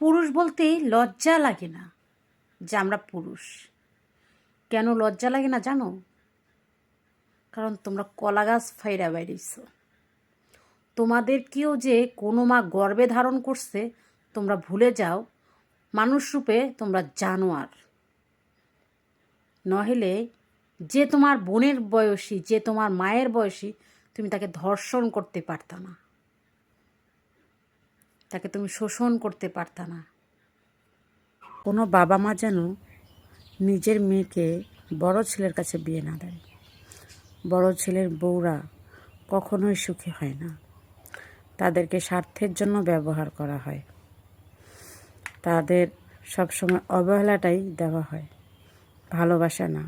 পুরুষ বলতে লজ্জা লাগে না যে আমরা পুরুষ। কেন লজ্জা লাগে না জানো? কারণ তোমরা কলা গাছ ফাইরা বাইরেছ। তোমাদেরকেও যে কোনো মা গর্ভে ধারণ করছে তোমরা ভুলে যাও। মানুষ রূপে তোমরা জানোয়ার। নহিলে যে তোমার বোনের বয়সী, যে তোমার মায়ের বয়সী, তুমি তাকে ধর্ষণ করতে পারতা না, তাকে তুমি শোষণ করতে পারতা না। কোনো বাবা মা যেন নিজের মেয়েকে বড় ছেলের কাছে বিয়ে না দেয়। বড় ছেলের বউরা কখনোই সুখী হয় না। তাদেরকে স্বার্থের জন্য ব্যবহার করা হয়, তাদের সবসময় অবহেলাটাই দেওয়া হয়, ভালোবাসা না।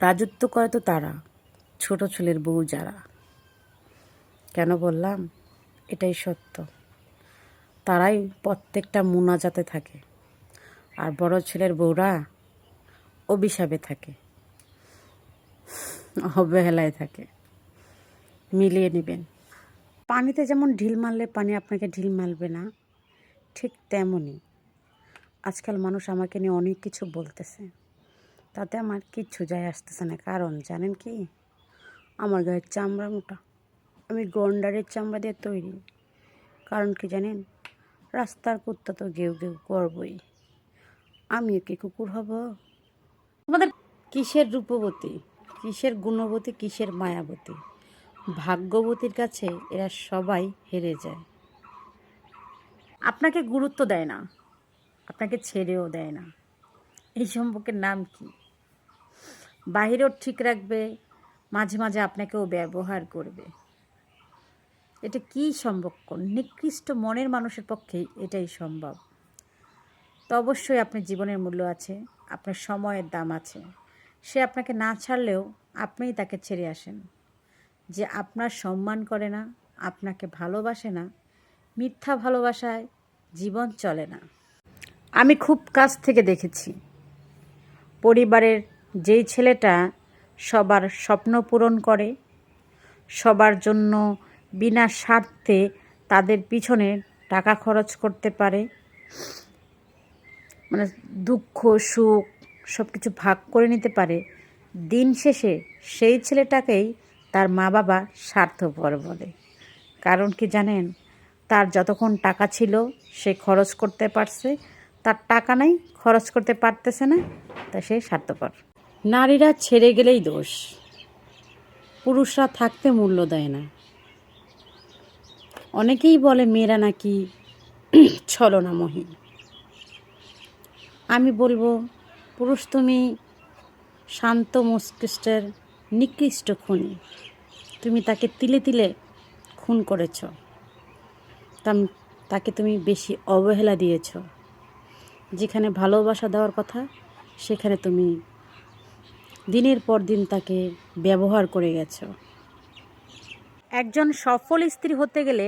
রাজত্ব করে তো তারা, ছোট ছেলের বউ যারা। কেন বললাম? এটাই সত্য। তারাই প্রত্যেকটা মুনাজাতে থাকে, আর বড় ছেলের বউরা অভিশাপে থাকে, অবহেলায় থাকে। মিলিয়ে নেবেন। পানিতে যেমন ঢিল মারলে পানি আপনাকে ঢিল মারবে না, ঠিক তেমনই আজকাল মানুষ আমাকে নিয়ে অনেক কিছু বলতেছে, তাতে আমার কিচ্ছু যায় আসতেছে না। কারণ জানেন কি? আমার গায়ের চামড়া মোটা, আমি গন্ডারের চামড়া দিয়ে তৈরি। কারণ কি জানেন? রাস্তার কুত্তা তো ঘেউ ঘেউ করবই, আমিও কি কুকুর হব? তোমাদের কিসের রূপবতী, কিসের গুণবতী, কিসের মায়াবতী? ভাগ্যবতীর কাছে এরা সবাই হেরে যায়। আপনাকে গুরুত্ব দেয় না, আপনাকে ছেড়েও দেয় না। এই সম্পর্কের নাম কি? বাহিরেও ঠিক রাখবে, মাঝে মাঝে আপনাকেও ব্যবহার করবে। এটা কি সম্পর্ক? নিকৃষ্ট মনের মানুষের পক্ষেই এটাই সম্ভব। তো অবশ্যই আপনার জীবনের মূল্য আছে, আপনার সময়ের দাম আছে। সে আপনাকে না ছাড়লেও আপনিই তাকে ছেড়ে আসেন। যে আপনার সম্মান করে না, আপনাকে ভালোবাসে না, মিথ্যা ভালোবাসায় জীবন চলে না। আমি খুব কাছ থেকে দেখেছি, পরিবারের যেই ছেলেটা সবার স্বপ্ন পূরণ করে, সবার জন্য বিনা স্বার্থে তাদের পিছনে টাকা খরচ করতে পারে, মানে দুঃখ সুখ সব কিছু ভাগ করে নিতে পারে, দিন শেষে সেই ছেলেটাকেই তার মা বাবা স্বার্থপর বলে। কারণ কি জানেন? তার যতক্ষণ টাকা ছিল সে খরচ করতে পারছে, তার টাকা নাই, খরচ করতে পারতেছে না, তা সে স্বার্থপর। নারীরা ছেড়ে গেলেই দোষ, পুরুষরা থাকতে মূল্য দেয় না। অনেকেই বলে মেয়েরা নাকি ছলনাময়ী। আমি বলবো, পুরুষ তুমি শান্ত মস্তিষ্কের নিকৃষ্ট খুনি। তুমি তাকে তিলে তিলে খুন করেছ, তাকে তুমি বেশি অবহেলা দিয়েছ। যেখানে ভালোবাসা দেওয়ার কথা সেখানে তুমি দিনের পর দিন তাকে ব্যবহার করে গেছ। একজন সফল স্ত্রী হতে গেলে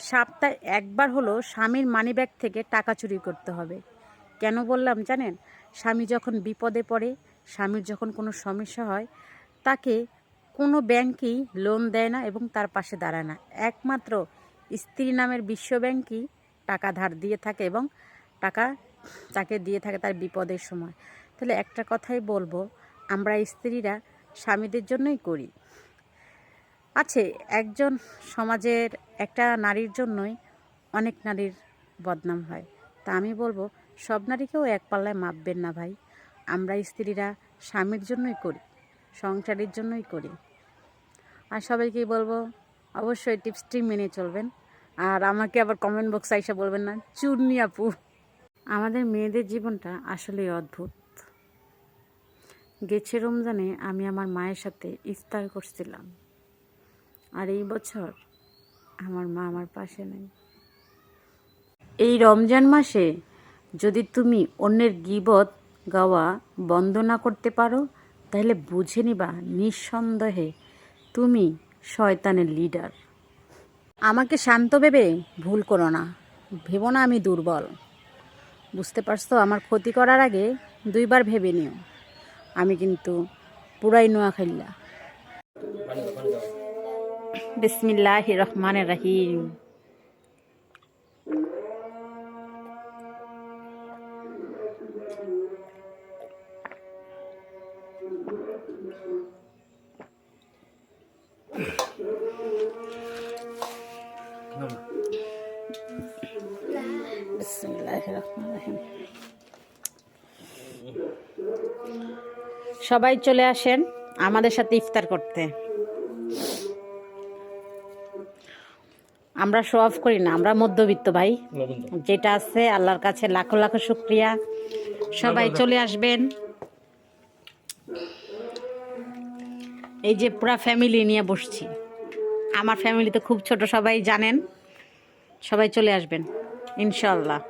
সপ্তাহে একবার হলো স্বামীর মানিব্যাগ থেকে টাকা চুরি করতে হবে। কেন বললাম জানেন? স্বামী যখন বিপদে পড়ে, স্বামীর যখন কোনো সমস্যা হয়, তাকে কোনো ব্যাংকই লোন দেয় না এবং তার পাশে দাঁড়ায় না। একমাত্র স্ত্রী নামের বিশ্ব ব্যাংকই টাকা ধার দিয়ে থাকে এবং টাকা তাকে দিয়ে থাকে তার বিপদের সময়। তাহলে একটা কথাই বলবো, আমরা স্ত্রীরা স্বামীদের জন্যই করি। আছে একজন সমাজের একটা নারীর জন্যই অনেক নারীর বদনাম হয়। তা আমি বলবো, সব নারীকেও এক পাল্লায় মাপবেন না ভাই। আমরা স্ত্রীরা স্বামীর জন্যই করি, সংসারের জন্যই করি। আর সবাইকেই বলবো অবশ্যই টিপসটি মেনে চলবেন। আর আমাকে আবার কমেন্ট বক্সে এসে বলবেন না চুন্নি আপু। আমাদের মেয়েদের জীবনটা আসলেই অদ্ভুত। গেছে রমজানে আমি আমার মায়ের সাথে ইফতার করছিলাম, আর এই বছর আমার মা আমার পাশে নেই। এই রমজান মাসে যদি তুমি অন্যের গীবত গাওয়া বন্ধ না করতে পারো, তাহলে বুঝে নিবা নিঃসন্দেহে তুমি শয়তানের লিডার। আমাকে শান্ত ভেবে ভুল করো না, ভেবো না আমি দুর্বল। বুঝতে পারছো? আমার ক্ষতি করার আগে দুইবার ভেবে নিও। আমি কিন্তু পুরাই নোয়াখাইল্লা। বিসমিল্লাহির রহমানির রহিম। সবাই চলে আসেন আমাদের সাথে ইফতার করতে। আমরা শো অফ করি না, আমরা মধ্যবিত্ত ভাই, যেটা আছে আল্লাহর কাছে লাখো লাখো শুক্রিয়া। সবাই চলে আসবেন। এই যে পুরা ফ্যামিলি নিয়ে বসছি, আমার ফ্যামিলি তো খুব ছোট, সবাই জানেন। সবাই চলে আসবেন ইনশাল্লাহ।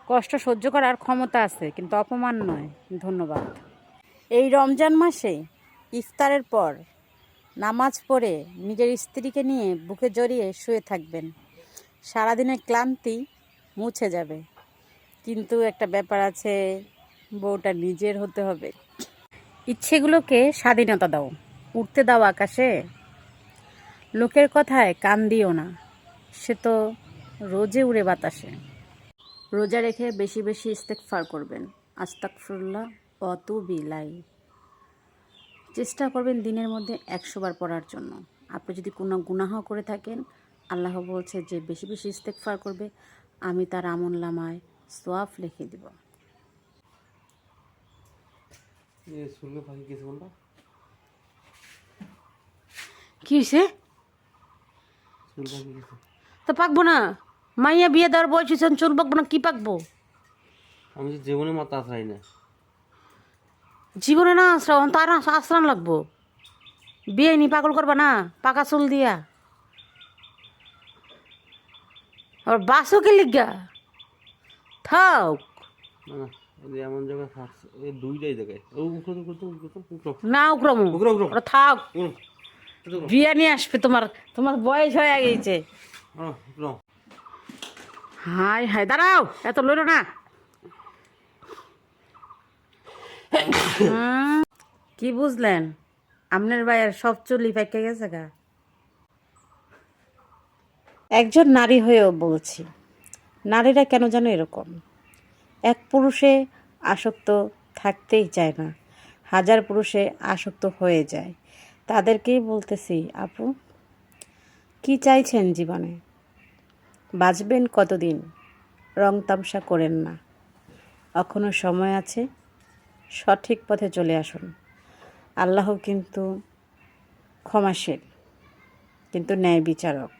কষ্ট সহ্য করার ক্ষমতা আছে, কিন্তু অপমান নয়। ধন্যবাদ। এই রমজান মাসে ইফতারের পর নামাজ পড়ে নিজের স্ত্রীকে নিয়ে বুকে জড়িয়ে শুয়ে থাকবেন, সারাদিনের ক্লান্তি মুছে যাবে। কিন্তু একটা ব্যাপার আছে, বউটা নিজের হতে হবে। ইচ্ছেগুলোকে স্বাধীনতা দাও, উঠতে দাও আকাশে। লোকের কথায় কান দিও না, সে তো রোজে উড়ে বাতাসে। রোজা রেখে বেশি বেশি ইস্তেগফার করবেন, আস্তাগফিরুল্লাহ ওয়া আতুবু ইলাইহি। চেষ্টা করবেন দিনের মধ্যে 100 বার পড়ার জন্য। আপনি যদি কোনো গুনাহ করে থাকেন, আল্লাহ বলছে যে বেশি বেশি ইস্তেগফার করবে, আমি তার আমলনামায় সওয়াব লিখে দিব। কি হয়েছে? তো পাকবো না, মাইয়া বিয়ে দেওয়ার বয়স হয়েছে, চুল পাকবো না? কি পাকবো? আমি তো জীবনে মাথা আছড়াই না। জীবনে না আশ্রাও, তার আশ্রান লাগবো। বিয়ে নি পাগল করবা না পাকা চুল দিয়া। আর বাসও কে লিগা থাও না এমন জায়গায় থাকছে, এই দুইটাই জায়গায়। ও না, উগ্রমু ওরা থাক। বিয়ে নিয়ে আসবে, তোমার তোমার বয়স হয়ে গেছে। হাই হাই, দাঁড়াও, এত লইলো না। কি বুঝলেন? আপনার ভাইয়ের সব চুলি পাইকে গেছে গা। একজন নারী হয়েও বলছি, নারীরা কেন যেন এরকম, এক পুরুষে আসক্ত থাকতেই চায় না, 1000 পুরুষে আসক্ত হয়ে যায়। তাদেরকেই বলতেছি, আপু কি চাইছেন জীবনে? বাঁচবেন কতদিন? রং তামসা করেন না, এখনো সময় আছে, সঠিক পথে চলে আসুন। আল্লাহ কিন্তু ক্ষমাশীল, কিন্তু ন্যায় বিচারক।